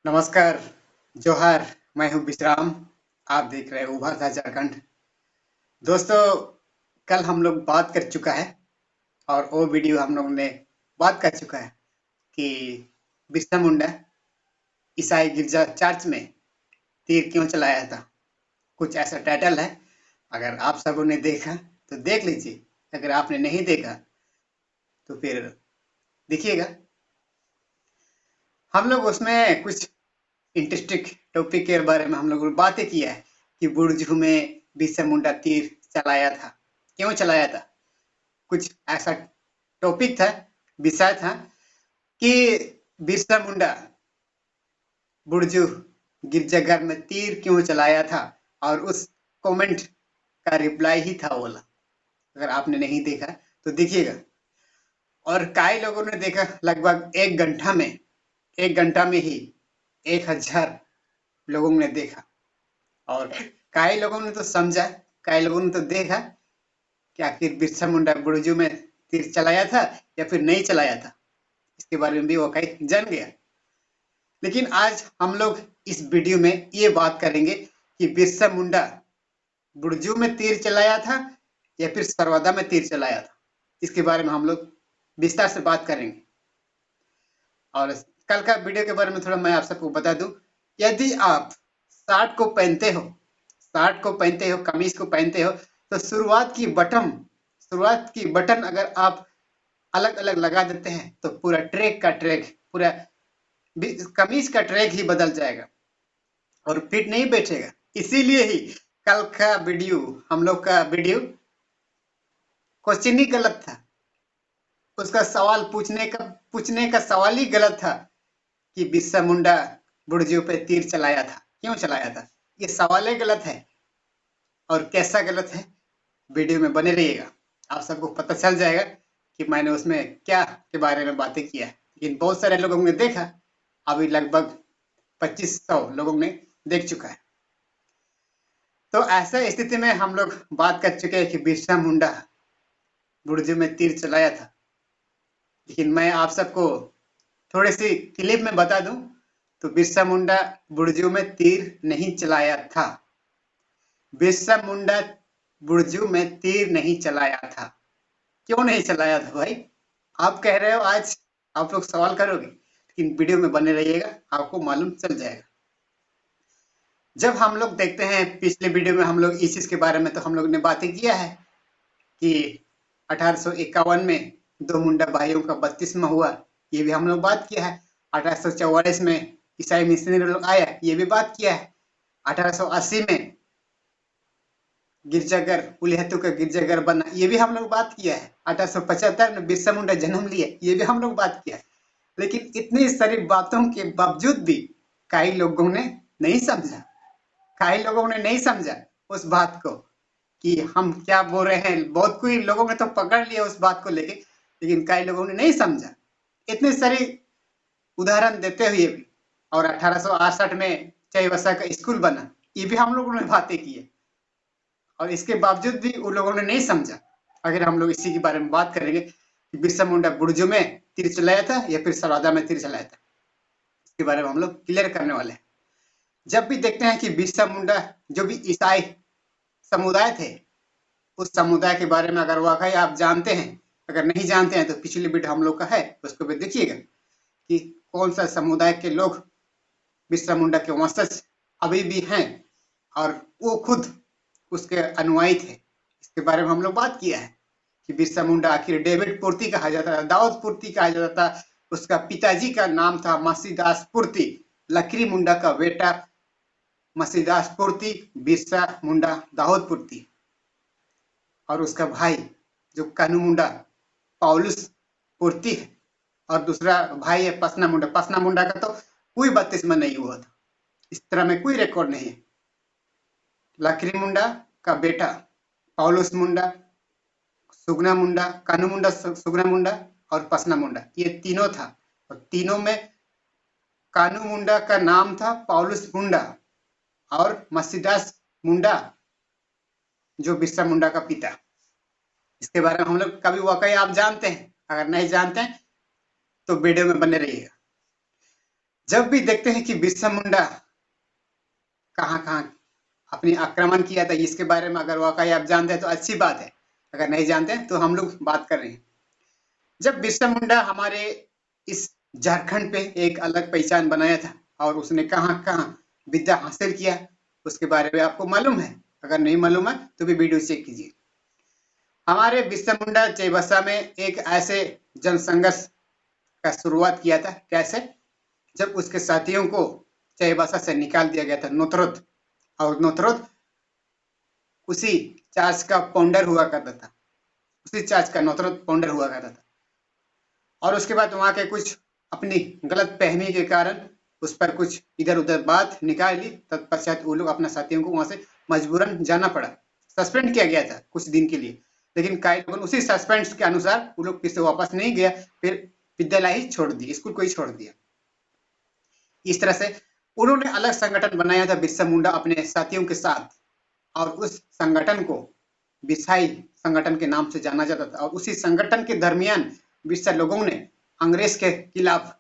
नमस्कार, जोहार। मैं हूँ विश्राम। आप देख रहे हैं उभरता झारखंड। दोस्तों, कल हम लोग बात कर चुका है और वो वीडियो हम लोग ने बात कर चुका है कि बिरसा मुंडा ईसाई गिरजा चर्च में तीर क्यों चलाया था। कुछ ऐसा टाइटल है। अगर आप सबों ने देखा तो देख लीजिए, अगर आपने नहीं देखा तो फिर देखिएगा। हम लोग उसमें कुछ इंटरेस्टिंग टॉपिक के बारे में हम लोगों ने बातें किया है कि बुरजू में बिरसा मुंडा तीर चलाया था, क्यों चलाया था। कुछ ऐसा टॉपिक था, विषय था कि बिरसा मुंडा बुरजू गिरजाघर में तीर क्यों चलाया था, और उस कमेंट का रिप्लाई ही था वो वाला। अगर आपने नहीं देखा तो देखिएगा। और कई लोगों ने देखा, लगभग 1 घंटा में, 1 घंटा में ही 1000 लोगों ने देखा। और कई लोगों ने तो समझा, कई लोगों ने तो देखा कि आखिर बिरसा मुंडा बुरजू में तीर चलाया था या फिर नहीं चलाया था। इसके बारे में भी वो कई जान गया। लेकिन आज हम लोग इस वीडियो में ये बात करेंगे कि बिरसा मुंडा बुरजू में तीर चलाया था या फिर सरवदा में तीर चलाया था। इसके बारे में हम लोग विस्तार से बात करेंगे। और कल का वीडियो के बारे में थोड़ा मैं आप सबको बता दूं। यदि आप शर्ट को पहनते हो, कमीज को पहनते हो, तो शुरुआत की बटन अगर आप अलग अलग लगा देते हैं तो पूरा ट्रैक का ट्रैक, पूरा कमीज का ट्रैक ही बदल जाएगा और फिट नहीं बैठेगा। इसीलिए ही कल का वीडियो, हम लोग का वीडियो क्वेश्चन ही गलत था। उसका सवाल पूछने का सवाल ही गलत था कि बिरसा मुंडा बुरजू पे तीर चलाया था, क्यों चलाया था। ये सवाल ही गलत है। और कैसा गलत है, वीडियो में बने रहिएगा, आप सबको पता चल जाएगा कि मैंने उसमें क्या के बारे में बातें किया है। लेकिन बहुत सारे लोगों ने देखा, अभी लगभग 2500 लोगों ने देख चुका है। तो ऐसा स्थिति में हम लोग बात कर चुके हैं कि बिरसा मुंडा बुरजू में तीर चलाया था। लेकिन मैं आप सबको थोड़ी सी क्लिप में बता दूं तो बिरसा मुंडा बुरजू में तीर नहीं चलाया था। बिरसा मुंडा बुरजू में तीर नहीं चलाया था। क्यों नहीं चलाया था भाई, आप कह रहे हो, आज आप लोग सवाल करोगे, लेकिन वीडियो में बने रहिएगा, आपको मालूम चल जाएगा। जब हम लोग देखते हैं पिछले वीडियो में, हम लोग इस चीज के बारे में तो हम लोग ने बातें किया है कि 1851 में दो मुंडा भाइयों का बपतिस्मा हुआ, ये भी हम लोग बात किया है। 1844 में ईसाई मिशनरी लोग आया, ये भी बात किया है। 1880 में गिरजाघर उलिहतू का गिरजाघर बना, ये भी हम लोग बात किया है। 1875 में बिरसा मुंडा जन्म लिया, ये भी हम लोग बात किया है। लेकिन इतनी सारी बातों के बावजूद भी कई लोगों ने नहीं समझा, उस बात को कि हम क्या बोल रहे हैं। बहुत कोई लोगों ने तो पकड़ लिया उस बात को लेके, लेकिन कई लोगों ने नहीं समझा। इतने सारी उदाहरण देते हुए भी, और 1868 में चाईबासा का स्कूल बना, ये भी हम लोगों ने बातें की है, और इसके बावजूद भी उन लोगों ने नहीं समझा। अगर हम लोग इसी के बारे में बात करेंगे कि बिरसा मुंडा बुरजू में तीर चलाया था या फिर सरौदा में तीर चलाया था, इसके बारे में हम लोग क्लियर करने वाले हैं। जब भी देखते हैं कि बिरसा मुंडा, जो भी ईसाई समुदाय थे, उस समुदाय के बारे में अगर वाकई आप जानते हैं, अगर नहीं जानते हैं तो पिछली वीडियो हम लोग का है, उसको भी देखिएगा कि कौन सा समुदाय के लोग बिरसा मुंडा के वंशज अभी भी हैं और वो खुद उसके अनुयायी थे। इसके बारे में हम लोग बात किया है कि बिरसा मुंडा आखिर डेविड पूर्ति कहा जाता था, दाऊद पूर्ति कहा जाता था। उसका पिताजी का नाम था मसीदास पूर्ति, लकड़ी मुंडा का बेटा मसीदास पूर्ति, बिरसा मुंडा दाऊद पूर्ति। और उसका भाई जो कानू मुंडा पौलुस पूर्ति है, और दूसरा भाई है पसना मुंडा। पसना मुंडा का तो कोई बपतिस्मा नहीं हुआ था, इस तरह में कोई रिकॉर्ड नहीं है। लकड़ी मुंडा का बेटा पौलुस मुंडा, सुगना मुंडा, कानू मुंडा, सुगना मुंडा और पसना मुंडा, ये तीनों था। और तीनों में कानू मुंडा का नाम था पौलुस मुंडा, और मसीदास मुंडा जो बिरसा मुंडा का पिता। इसके बारे में हम लोग कभी वाकई आप जानते हैं, अगर नहीं जानते हैं तो वीडियो में बने रहिएगा। जब भी देखते हैं कि बिरसा मुंडा कहाँ कहाँ अपनी आक्रमण किया था, इसके बारे में अगर वाकई आप जानते हैं तो अच्छी बात है, अगर नहीं जानते हैं तो हम लोग बात कर रहे हैं। जब बिरसा मुंडा हमारे इस झारखंड पे एक अलग पहचान बनाया था और उसने कहाँ कहाँ विद्या हासिल किया, उसके बारे में आपको मालूम है? अगर नहीं मालूम है तो भी वीडियो चेक कीजिए। हमारे बिरसा मुंडा चाईबासा में एक ऐसे जनसंघर्ष का शुरुआत किया था। कैसे? जब उसके साथियों को चाईबासा से निकाल दिया गया था नोथरोत, और नोथरोत उसी चार्ज का पाउंडर हुआ करता था, उसी चार्ज का नोथरोत पाउंडर हुआ करता था। और उसके बाद वहां के कुछ अपनी गलत फहमी के कारण उस पर कुछ इधर उधर बात निकाली, तत्पश्चात वो लोग अपना साथियों को वहां से मजबूरन जाना पड़ा, सस्पेंड किया गया था कुछ दिन के लिए। लेकिन कई लोगों उसी सस्पेंड के अनुसार वो लोग फिर से वापस नहीं गया, फिर विद्यालय ही छोड़ दिया, स्कूल को ही छोड़ दिया। इस तरह से उन्होंने अलग संगठन बनाया था बिरसा मुंडा अपने साथियों के साथ, और उस संगठन को बिसाई संगठन के नाम से जाना जाता था। और उसी संगठन के दरमियान बिरसा लोगों ने अंग्रेज के खिलाफ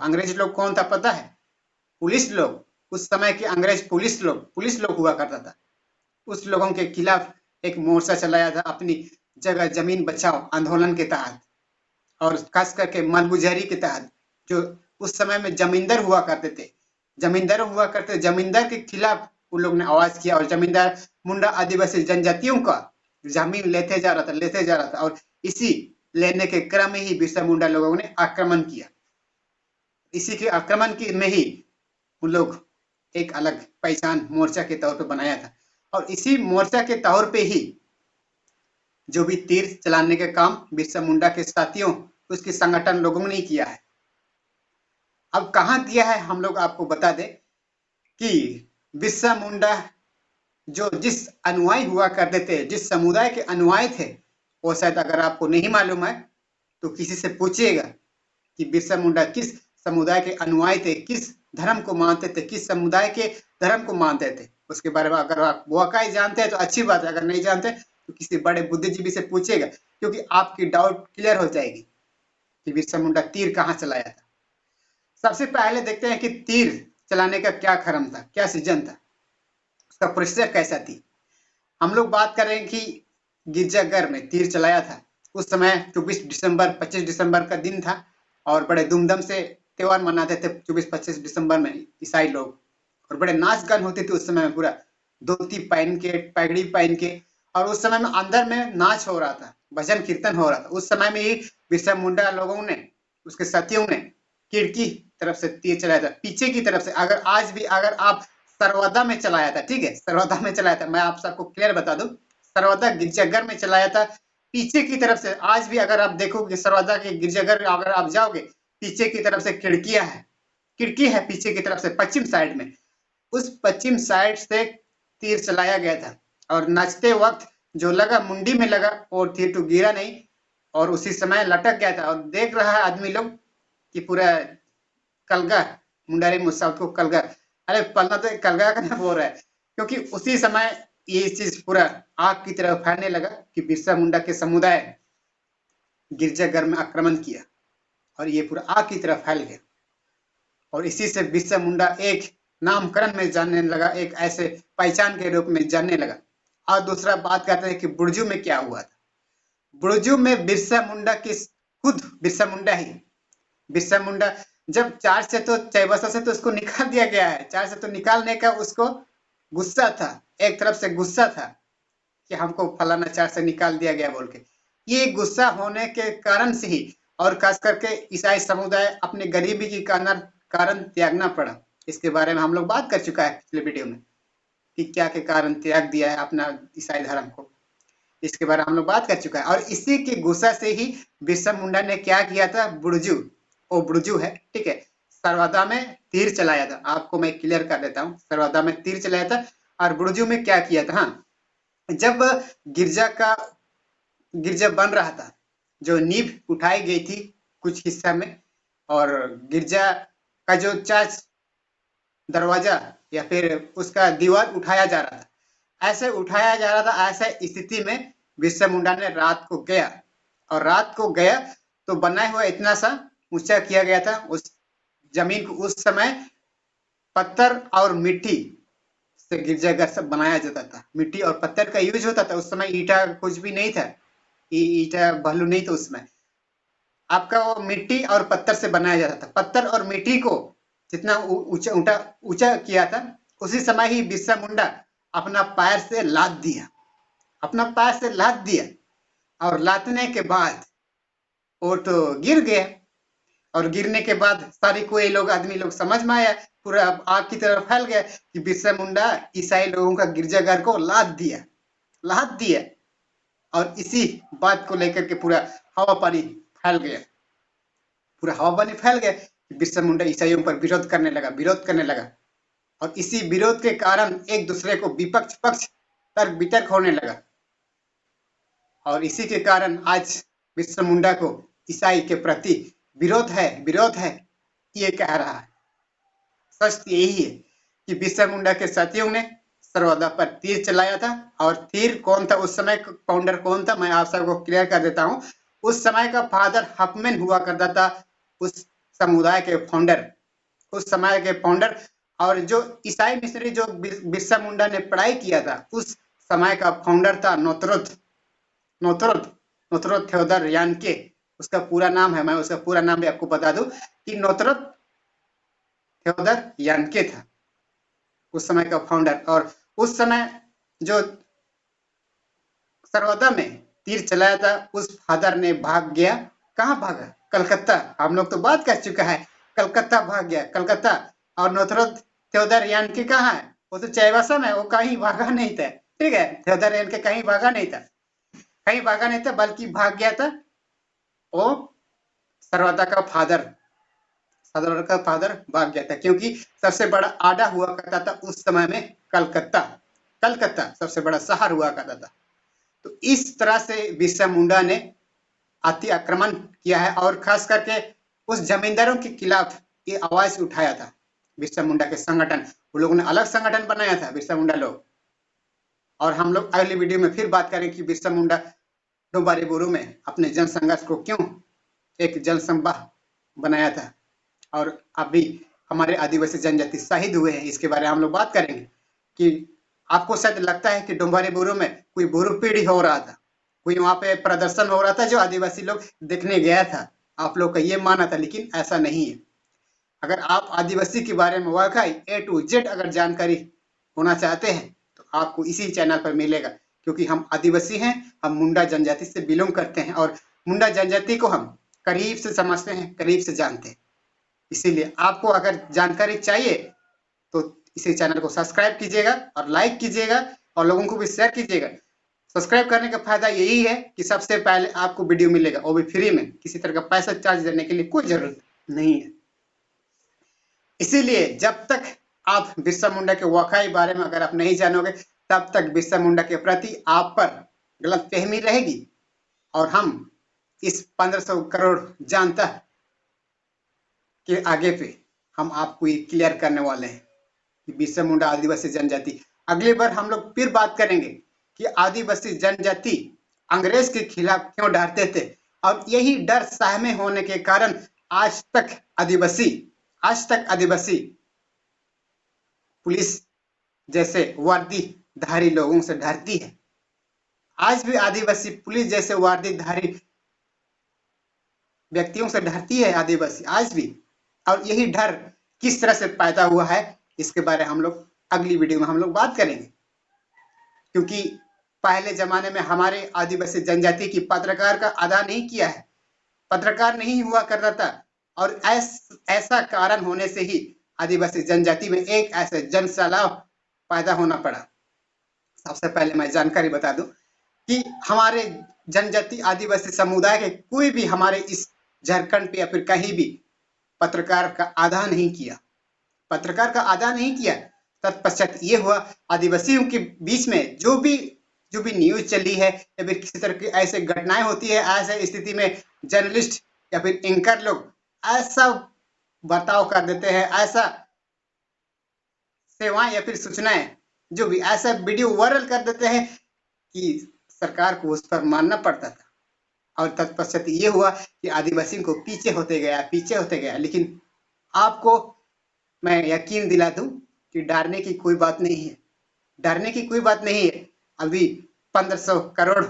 अंग्रेज लोग कौन था पता है? पुलिस लोग। उस समय के अंग्रेज पुलिस लोग हुआ करता था। उस लोगों के खिलाफ एक मोर्चा चलाया था अपनी जगह जमीन बचाओ आंदोलन के तहत, और खास करके मालगुजारी के तहत। जो उस समय में जमींदार के खिलाफ उन लोग ने आवाज किया, और जमींदार मुंडा आदिवासी जनजातियों का जमीन लेते जा रहा था, और इसी लेने के क्रम में ही बिरसा मुंडा लोगों ने आक्रमण किया। इसी के आक्रमण की में ही उन लोग एक अलग पहचान मोर्चा के तौर पे बनाया था, और इसी मोर्चा के तौर पे ही जो भी तीर चलाने का काम बिरसा मुंडा के साथियों, उसके संगठन लोगों ने किया है। अब कहाँ किया है हम लोग आपको बता दें कि बिरसा मुंडा जो जिस अनुयायी हुआ करते थे, जिस समुदाय के अनुयायी थे, वो शायद अगर आपको नहीं मालूम है तो किसी से पूछिएगा कि बिरसा मुंडा किस समुदाय के अनुयायी थे, किस धर्म को मानते थे, किस समुदाय के धर्म को मानते थे। उसके बारे में अगर आप वाकई जानते हैं तो अच्छी बात है, अगर नहीं जानते तो किसी बड़े बुद्धिजीवी से पूछिएगा, क्योंकि आपकी डाउट क्लियर हो जाएगी कि बिरसा मुंडा तीर कहाँ चलाया था। सबसे पहले देखते हैं कि तीर चलाने का क्या क्रम था, क्या सीजन था, उसका प्रोसीजर कैसा थी। हम लोग बात कर रहे हैं कि गिरजाघर में तीर चलाया था। उस समय 25 दिसंबर का दिन था, और बड़े धूमधाम से त्योहार मनाते थे 24-25 दिसंबर में ईसाई लोग, और बड़े नाच गान होते थे उस समय में, पूरा धोती पहन के, पगड़ी पहन के। और उस समय में अंदर में नाच हो रहा था, भजन कीर्तन हो रहा था। उस समय में ही बिरसा मुंडा लोगों ने, उसके साथियों ने खिड़की तरफ से तीर चलाया था, पीछे की तरफ से। अगर आज भी अगर आप सरवदा में चलाया था, ठीक है, सरवदा में चलाया था, मैं आप सबको क्लियर बता दूं, सरवदा गिरजाघर में चलाया था पीछे की तरफ से। आज भी अगर आप देखोगे सरवदा के गिरजाघर, अगर आप जाओगे, पीछे की तरफ से खिड़की है पीछे की तरफ से, पश्चिम साइड में। उस पश्चिम साइड से तीर चलाया गया था, और नाचते वक्त जो लगा मुंडी में लगा, और तीर तो गिरा नहीं, और उसी समय लटक गया था। और देख रहा है आदमी लोग कि पूरा कलगा, मुंडारी मुसाउथ को कलगा, अरे पलना तो कलगा का ना बोल रहा है, क्योंकि उसी समय ये चीज पूरा आग की तरह फैलने लगा कि बिरसा मुंडा के समुदाय गिरजाघर में आक्रमण किया, और ये पूरा आग की तरह फैल गया। और इसी से बिरसा मुंडा एक नामकरण में जानने लगा, एक ऐसे पहचान के रूप में जानने लगा। और दूसरा बात करते हैं कि बुर्जू में क्या हुआ था। बुर्जू में बिरसा मुंडा की खुद बिरसा मुंडा जब चार्ज से तो चाईबासा से तो उसको निकाल दिया गया है, चार्ज से तो निकालने का उसको गुस्सा था, एक तरफ से गुस्सा था कि हमको फलाना चार्ज से निकाल दिया गया बोल के। ये गुस्सा होने के कारण से ही, और खास करके ईसाई समुदाय अपने गरीबी के कारण त्यागना पड़ा। इसके बारे में हम लोग बात कर चुका है पिछले वीडियो में कि क्या के कारण त्याग दिया है अपना ईसाई धर्म को, इसके बारे में हम लोग बात कर चुका है। और इसी के गुस्सा से ही बिरसा मुंडा ने क्या किया था, बुर्जू है, ठीक है, सरवदा में तीर चलाया था। आपको मैं क्लियर कर देता हूँ, सरवदा में तीर चलाया था। और बुर्जू में क्या किया था, हाँ, जब गिरजा बन रहा था, जो नींव उठाई गई थी कुछ हिस्सा में, और गिरजा का जो चार्च दरवाजा या फिर उसका दीवार उठाया जा रहा था, ऐसे उठाया जा रहा था, ऐसे स्थिति में बिरसा मुंडा ने रात को गया, और रात को गया तो बनाया हुआ इतना सा ऊंचा किया गया था उस जमीन को उस समय पत्थर और मिट्टी से गिरजाघर सब बनाया जाता था। मिट्टी और पत्थर का यूज होता था। उस समय ईटा कुछ भी नहीं था, ईटा भालू नहीं था उसमें। आपका वो मिट्टी और पत्थर से बनाया जाता था। पत्थर और मिट्टी को जितना ऊंचा ऊंचा किया था, उसी समय ही बिरसा मुंडा अपना पैर से लाद दिया, अपना पैर से लाद दिया, और लादने के बाद वो तो गिर गया। और गिरने के बाद सारे कोई लोग आदमी लोग समझ में आया, पूरा आग की तरफ फैल गया कि बिरसा मुंडा ईसाई लोगों का गिरजाघर को लाद दिया। और इसी बात को लेकर के पूरा हवा पानी फैल गया, पूरा हवा पानी फैल गया कि बिरसा मुंडा ईसाइयों पर विरोध करने लगा। और इसी विरोध के कारण एक दूसरे को विपक्ष पक्ष तर्क वितर्क होने लगा। और इसी के कारण आज बिरसा मुंडा को ईसाई के प्रति विरोध है ये कह रहा है। सच यही है कि बिरसा मुंडा के साथियों ने सरवदा पर तीर चलाया था। और तीर कौन था उस समय, फाउंडर कौन था, मैं आप सबको क्लियर कर देता हूँ। उस समय का फादर हफमैन हुआ करता था, उस समुदाय के फाउंडर, उस समय के फाउंडर। और जो ईसाई मिशनरी जो बिरसा मुंडा ने पढ़ाई किया था, उस समय का फाउंडर था नोथरोद थियोडर यानके। उसका पूरा नाम है, मैं उसका पूरा नाम भी आपको बता दूं कि नोथरोद थियोडर यानके था उस समय का फाउंडर। और उस समय जो सरवदा में तीर चलाया था, उस फादर ने भाग गया। कहाँ भागा? कलकत्ता। हम लोग तो बात कर चुका है, कलकत्ता भाग गया, कलकत्ता। और नोथरोद थियोडर यानके कहाँ है? वो तो चाईबासा में, वो कहीं भागा नहीं था। ठीक है, थियोडर यानके कहीं भागा नहीं था, बल्कि भाग गया था वो सरवदा का फादर भाग गया था, क्योंकि सबसे बड़ा आडा हुआ करता था उस समय में कलकत्ता सबसे बड़ा शहर हुआ करता था। तो इस तरह से बिरसा मुंडा ने अति आक्रमण किया है, और खास करके उस जमींदारों के खिलाफ ये आवाज उठाया था बिरसा मुंडा के संगठन। वो लोगों ने अलग संगठन बनाया था बिरसा मुंडा लोग। और हम लोग अगली वीडियो में फिर बात करें कि बिरसा मुंडा डोंबारी बोरू में अपने जन संघर्ष को क्यों एक जनसंवाद बनाया था, और अभी हमारे आदिवासी जनजाति शहीद हुए हैं, इसके बारे में हम लोग बात करेंगे। कि आपको शायद लगता है कि डोंबारी बोरू में कोई बोरू पीढ़ी हो रहा था, कोई वहां पे प्रदर्शन हो रहा था जो आदिवासी लोग देखने गया था, आप लोग का ये माना था, लेकिन ऐसा नहीं है। अगर आप आदिवासी के बारे में वाकई A to Z अगर जानकारी होना चाहते हैं तो आपको इसी चैनल पर मिलेगा, क्योंकि हम आदिवासी हैं, हम मुंडा जनजाति से बिलोंग करते हैं, और मुंडा जनजाति को हम करीब से समझते हैं, करीब से जानते हैं। इसीलिए आपको अगर जानकारी चाहिए तो इसी चैनल को सब्सक्राइब कीजिएगा और लाइक कीजिएगा, और लोगों को भी शेयर कीजिएगा। सब्सक्राइब करने का फायदा यही है कि सबसे पहले आपको वीडियो मिलेगा, वो भी फ्री में, किसी तरह का पैसा चार्ज देने के लिए कोई जरूरत नहीं है। इसीलिए जब तक आप बिरसा मुंडा के वाकई बारे में अगर आप नहीं जानोगे, तब तक बिरसा मुंडा के प्रति आप पर गलतफहमी रहेगी। और हम इस 1500 करोड़ जनता के आगे पे हम आपको ये क्लियर करने वाले हैं कि बिरसा मुंडा आदिवासी जनजाति। अगली बार हम लोग फिर बात करेंगे कि आदिवासी जनजाति अंग्रेज के खिलाफ क्यों डरते थे, और यही डर सहमे होने के कारण आज तक आदिवासी पुलिस जैसे वर्दीधारी लोगों से डरती है। आज भी आदिवासी पुलिस जैसे वर्दीधारी व्यक्तियों से डरती है आदिवासी, आज भी। और यही डर किस तरह से पैदा हुआ है, इसके बारे में हम लोग अगली वीडियो में हम लोग बात करेंगे। क्योंकि पहले जमाने में हमारे आदिवासी जनजाति की पत्रकार का अदा नहीं किया है, पत्रकार नहीं हुआ करता था, और ऐसा कारण होने से ही आदिवासी जनजाति में एक ऐसा जनसैलाब पैदा होना पड़ा। सबसे पहले मैं जानकारी बता दूं कि हमारे जनजाति आदिवासी समुदाय के कोई भी हमारे इस झारखंड पे या फिर कहीं भी पत्रकार का आधा नहीं किया। तत्पश्चात ये हुआ, आदिवासियों के बीच में जो भी न्यूज चली है या फिर किसी तरह की ऐसे घटनाएं होती है, ऐसे स्थिति में जर्नलिस्ट या फिर एंकर लोग ऐसा बर्ताव कर देते हैं, ऐसा सेवाएं या फिर सूचनाएं जो भी ऐसा वीडियो वायरल कर देते हैं कि सरकार को उस पर मानना पड़ता था। और तत्पश्चात ये हुआ कि आदिवासियों को पीछे होते गया, लेकिन आपको मैं यकीन दिला दूं कि डरने की कोई बात नहीं है, डरने की कोई बात नहीं है। अभी 1500 करोड़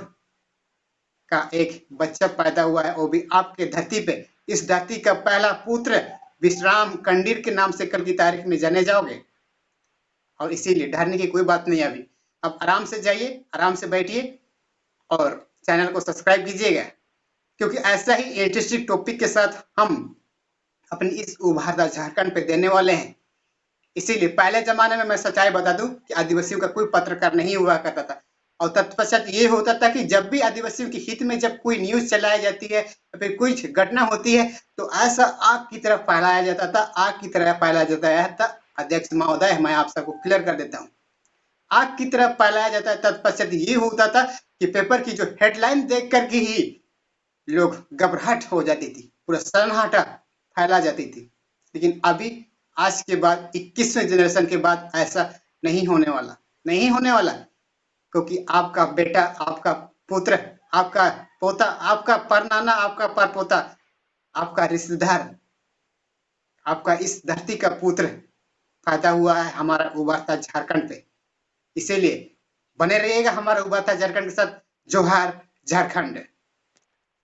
का एक बच्चा पैदा हुआ है, वो भी आपके धरती पे। इस धरती का पहला पुत्र विश्राम कंडीर के नाम से कल की तारीख में जाने जाओगे, और इसीलिए डरने की कोई बात नहीं है अभी। अब आराम से जाइए, आराम से बैठिए और चैनल को सब्सक्राइब कीजिएगा, क्योंकि ऐसा ही इंटरेस्टिंग टॉपिक के साथ हम अपनी इस उभारता झारखंड पे देने वाले हैं। इसीलिए पहले जमाने में मैं सच्चाई बता दूं कि आदिवासियों का कोई पत्रकार नहीं हुआ करता था, और तत्पश्चात ये होता था कि जब भी आदिवासियों के हित में जब कोई न्यूज चलाई जाती है या फिर कुछ घटना होती है तो ऐसा आग की तरह फैलाया जाता था, आग की तरह फैलाया जाता था। अध्यक्ष महोदय, मैं आप सबको क्लियर कर देता हूँ, आग की तरह फैलाया जाता है। तत्पश्चात ये होता था कि पेपर की जो हेडलाइन देख करके ही लोग घबराहट हो जाती थी, पूरा सन्नाटा फैला जाती थी। लेकिन अभी आज के बाद 21वें जनरेशन के बाद ऐसा नहीं होने वाला, नहीं होने वाला, क्योंकि आपका बेटा, आपका पुत्र, आपका पोता, आपका परनाना, आपका परपोता, आपका रिश्तेदार, आपका इस धरती का पुत्र पैदा हुआ है हमारा उभरता झारखंड पे। इसीलिए बने रहिएगा हमारा उभरता झारखंड के साथ। जोहार झारखंड।